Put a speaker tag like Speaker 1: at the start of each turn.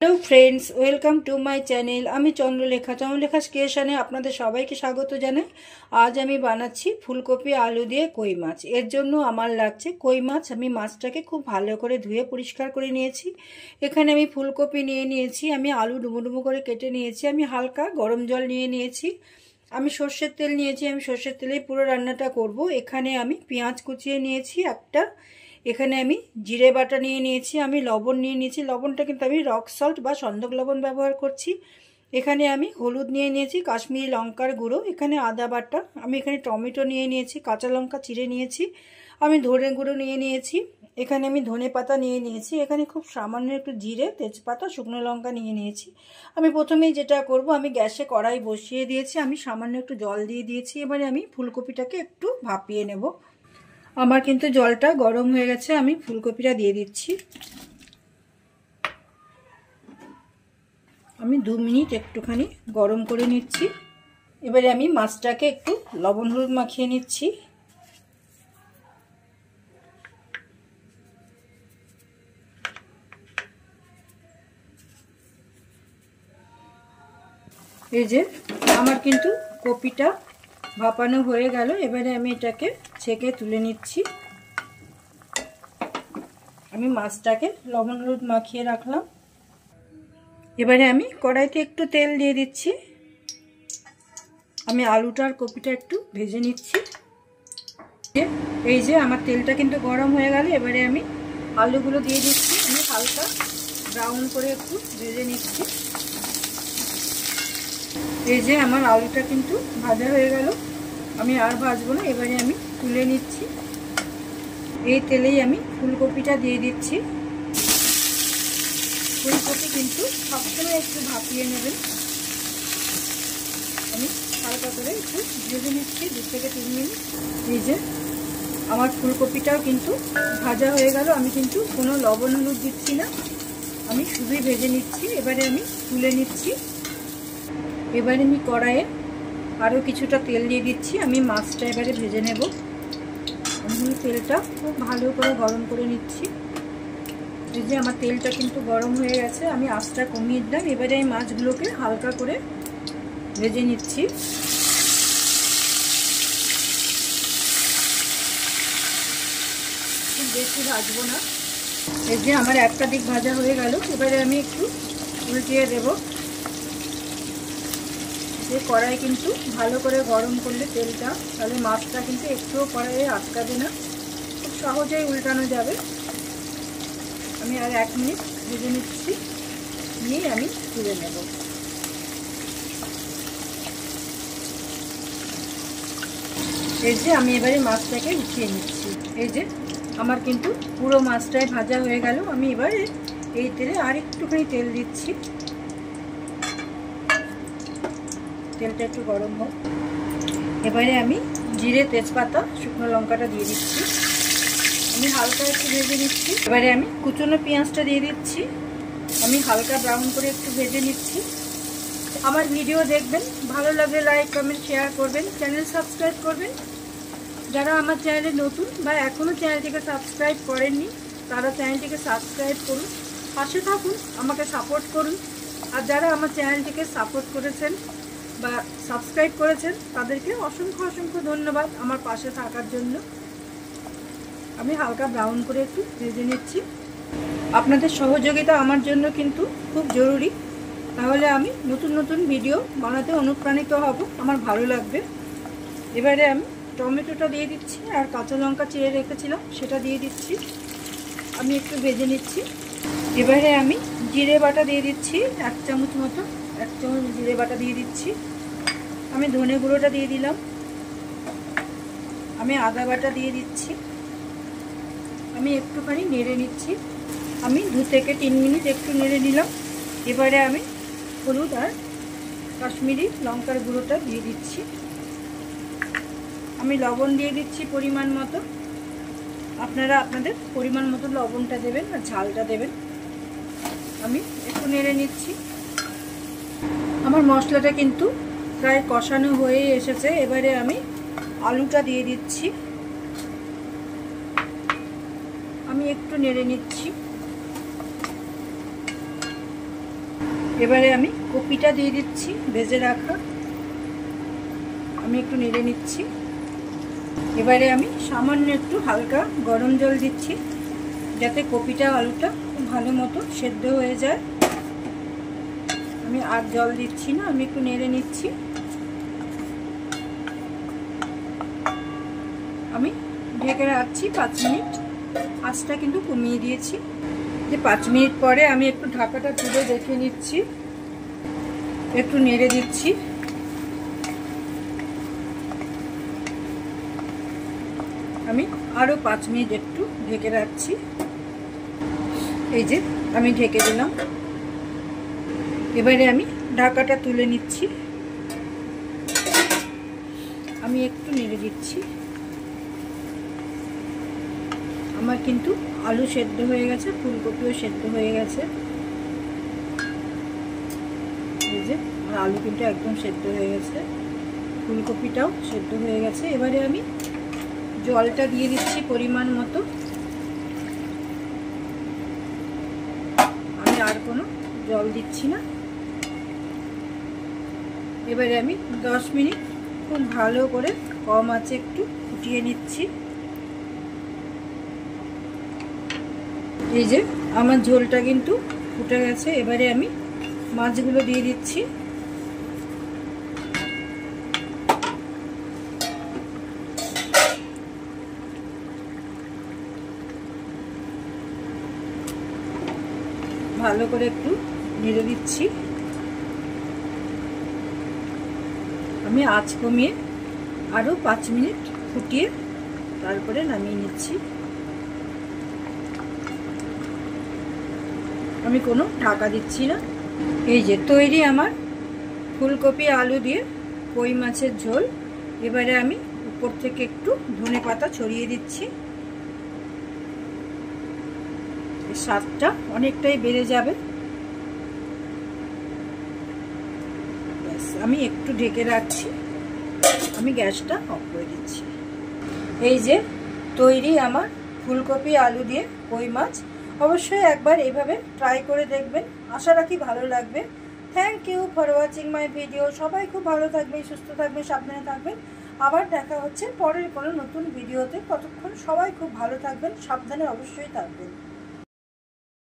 Speaker 1: Hello friends, welcome to my channel. আমি চন্দ্রলেখা ক্রিয়েশনে আপনাদের সবাইকে স্বাগত জানাই। আজ আমি বানাচ্ছি ফুলকপি আলু দিয়ে কই মাছ। এর জন্য আমার লাগছে কই মাছ। আমি মাছটাকে খুব ভালো করে ধুয়ে পরিষ্কার করে নিয়েছি। এখানে আমি ফুলকপি নিয়ে নিয়েছি, আমি আলু ডুমো ডুমো করে কেটে নিয়েছি, আমি হালকা গরম জল নিয়ে নিয়েছি, আমি সর্ষের তেল নিয়েছি, আমি সর্ষের তেলেই পুরো রান্নাটা করব। এখানে আমি পেঁয়াজ কুচিয়ে নিয়েছি একটা, এখানে আমি জিরে বাটা নিয়ে নিয়েছি, আমি লবণ নিয়ে নিয়েছি, লবণটা কিন্তু আমি রক সল্ট বা সন্দক লবণ ব্যবহার করছি। এখানে আমি হলুদ নিয়ে নিয়েছি, কাশ্মীরি লঙ্কার গুঁড়ো, এখানে আদা বাটা, আমি এখানে টমেটো নিয়ে নিয়েছি, কাঁচা লঙ্কা চিড়ে নিয়েছি, আমি ধনে গুঁড়ো নিয়ে নিয়েছি, এখানে আমি ধনে পাতা নিয়ে নিয়েছি, এখানে খুব সামান্য একটু জিরে, তেজপাতা, শুকনো লঙ্কা নিয়ে নিয়েছি। আমি প্রথমেই যেটা করব, আমি গ্যাসে কড়াই বসিয়ে দিয়েছি, আমি সামান্য একটু জল দিয়ে দিয়েছি। এবারে আমি ফুলকপিটাকে একটু ভাপিয়ে নেব। আমার কিন্তু জলটা গরম হয়ে গেছে, আমি ফুলকপিটা দিয়ে দিচ্ছি। আমি 2 মিনিট একটুখানি গরম করে নিচ্ছি। এবারে আমি মাছটাকে একটু লবণ হলুদ মাখিয়ে নিচ্ছি। এই যে আমার কিন্তু কপিটা ভাপানো হয়ে গেল। এবারে আমি এটাকে ছেঁকে তুলে নিচ্ছি। আমি মাছটাকে লবণ হলুদ মাখিয়ে রাখলাম। এবারে আমি কড়াইতে একটু তেল দিয়ে দিচ্ছি, আমি আলুটা আর কপিটা একটু ভেজে নিচ্ছি। এই যে আমার তেলটা কিন্তু গরম হয়ে গেল। এবারে আমি আলুগুলো দিয়ে দিচ্ছি, আমি হালকা ব্রাউন করে একটু ভেজে নিচ্ছি। এই যে আমার আলুটা কিন্তু ভাজা হয়ে গেল, আমি আর ভাজবো না, এবারে আমি তুলে নিচ্ছি। এই তেলেই আমি ফুলকপিটা দিয়ে দিচ্ছি। ফুলকপি কিন্তু সবসময় একটু ভাপিয়ে নেবেন। আমি হালকা করে একটু ভেজে নিচ্ছি 2 থেকে 3 মিনিট। এই যে আমার ফুলকপিটাও কিন্তু ভাজা হয়ে গেল, আমি কিন্তু কোনো লবণ হলুদ দিচ্ছি না, আমি শুধুই ভেজে নিচ্ছি। এবারে আমি তুলে নিচ্ছি। এবারে আমি কড়াইয়ে আরও কিছুটা তেল দিয়ে দিচ্ছি, আমি মাছটা এবারে ভেজে নেব। আমি তেলটা খুব ভালো করে গরম করে নিচ্ছি। এই যে আমার তেলটা কিন্তু গরম হয়ে গেছে, আমি আঁচটা কমিয়ে দিলাম। এবারে এই মাছগুলোকে হালকা করে ভেজে নিচ্ছি। খুব বেশি ভাজবো না। এই যে আমার একটা দিক ভাজা হয়ে গেল, এবারে আমি একটু উল্টিয়ে দেব। যে কড়াই কিন্তু ভালো করে গরম করলে তেলটা, তাহলে মাছটা কিন্তু একটুও কড়াইয়ে আটকাবে না, খুব সহজেই উল্টানো যাবে। আমি আর 1 মিনিট ভেজে নিচ্ছি, নিয়ে আমি তুলে নেব। এই যে আমি এবারে মাছটাকে উঠিয়ে নিচ্ছি। এই যে আমার কিন্তু পুরো মাছটাই ভাজা হয়ে গেল। আমি এবারে এই তেলে আর একটুখানি তেল দিচ্ছি, তেলটা একটু গরম হোক। এবারে আমি জিরে, তেজপাতা, শুকনো লঙ্কাটা দিয়ে দিচ্ছি, আমি হালকা একটু ভেজে নিচ্ছি। এবারে আমি কুচনো পেঁয়াজটা দিয়ে দিচ্ছি, আমি হালকা ব্রাউন করে একটু ভেজে নিচ্ছি। আমার ভিডিও দেখবেন, ভালো লাগলে লাইক, কমেন্ট, শেয়ার করবেন, চ্যানেল সাবস্ক্রাইব করবেন। যারা আমার চ্যানেলে নতুন বা এখনও চ্যানেলটিকে সাবস্ক্রাইব করেননি, তারা চ্যানেলটিকে সাবস্ক্রাইব করুন, পাশে থাকুন, আমাকে সাপোর্ট করুন। আর যারা আমার চ্যানেলটিকে সাপোর্ট করেছেন বা সাবস্ক্রাইব করেছেন, তাদেরকে অসংখ্য অসংখ্য ধন্যবাদ আমার পাশে থাকার জন্য। আমি হালকা ব্রাউন করে একটু ভেজে নিচ্ছি। আপনাদের সহযোগিতা আমার জন্য কিন্তু খুব জরুরি, তাহলে আমি নতুন নতুন ভিডিও বানাতে অনুপ্রাণিত হব, আমার ভালো লাগবে। এবারে আমি টমেটোটা দিয়ে দিচ্ছি, আর কাঁচা লঙ্কা চিড়ে রেখেছিলাম সেটা দিয়ে দিচ্ছি, আমি একটু ভেজে নিচ্ছি। এবারে আমি জিরে বাটা দিয়ে দিচ্ছি 1 চামচ মতো, 1 চামচ জিরে বাটা দিয়ে দিচ্ছি, আমি ধনে গুঁড়োটা দিয়ে দিলাম, আমি আদা বাটা দিয়ে দিচ্ছি, আমি একটুখানি নেড়ে নিচ্ছি। আমি 2 থেকে 3 মিনিট একটু নেড়ে নিলাম। এবারে আমি হলুদ আর কাশ্মীরি লঙ্কার গুঁড়োটা দিয়ে দিচ্ছি, আমি লবণ দিয়ে দিচ্ছি পরিমাণ মতো। আপনারা আপনাদের পরিমাণ মতো লবণটা দেবেন আর ঝালটা দেবেন। আমি একটু নেড়ে নিচ্ছি। আমার মশলাটা কিন্তু প্রায় কষানো হয়ে এসেছে। এবারে আমি আলুটা দিয়ে দিচ্ছি, আমি একটু নেড়ে নিচ্ছি। এবারে আমি কপিটা দিয়ে দিচ্ছি ভেজে রাখা, আমি একটু নেড়ে নিচ্ছি। এবারে আমি সামান্য একটু হালকা গরম জল দিচ্ছি যাতে কপিটা আলুটা খুব ভালো মতো সেদ্ধ হয়ে যায়। আমি আর জল দিচ্ছি না, আমি একটু নেড়ে নিচ্ছি। আমি ঢেকে রাখছি 5 মিনিট, আঁচটা কিন্তু কমিয়ে দিয়েছি। যে 5 মিনিট পরে আমি একটু ঢাকাটা তুলে দেখে নিচ্ছি, একটু নেড়ে দিচ্ছি। আমি আরও 5 মিনিট একটু ঢেকে রাখছি। এই যে আমি ঢেকে দিলাম। এবারে আমি ঢাকাটা তুলে নিচ্ছি, আমি একটু নেড়ে দিচ্ছি। আমার কিন্তু আলু সেদ্ধ হয়ে গেছে, ফুলকপিও সেদ্ধ হয়ে গেছে। এই যে আমার আলু কিন্তু একদম সেদ্ধ হয়ে গেছে, ফুলকপিটাও সেদ্ধ হয়ে গেছে। এবারে আমি জলটা দিয়ে দিচ্ছি পরিমাণ মতো। আমি আর কোনো জল দিচ্ছি না। এবারে আমি 10 মিনিট খুব ভালো করে কম আঁচে একটু ফুটিয়ে নিচ্ছি। এই যে আমার ঝোলটা কিন্তু ফুটে গেছে। এবারে আমি মাছগুলো দিয়ে দিচ্ছি। ভালো করে একটু নেড়ে দিচ্ছি। আমি আঁচ কমিয়ে আরও 5 মিনিট ফুটিয়ে তারপরে নামিয়ে নিচ্ছি। আমি কোনো ঢাকা দিচ্ছি না। এই যে তৈরি আমার ফুলকপি আলু দিয়ে কই মাছের ঝোল। এবারে আমি উপর থেকে একটু ধনেপাতা ছড়িয়ে দিচ্ছি, স্বাদটা অনেকটাই বেড়ে যাবে। আমি একটু ঢেকে রাখছি, আমি গ্যাসটা অফ করে দিচ্ছি। এই যে তৈরি আমার ফুলকপি আলু দিয়ে কই মাছ। অবশ্যই একবার এইভাবে ট্রাই করে দেখবেন, আশা রাখি ভালো লাগবে। Thank you for watching my video. সবাই খুব ভালো থাকবেন, সুস্থ থাকবেন, সাবধানে থাকবেন। আবার দেখা হচ্ছে পরের কোনো নতুন ভিডিওতে। ততক্ষণ সবাই খুব ভালো থাকবেন, সাবধানে অবশ্যই থাকবেন।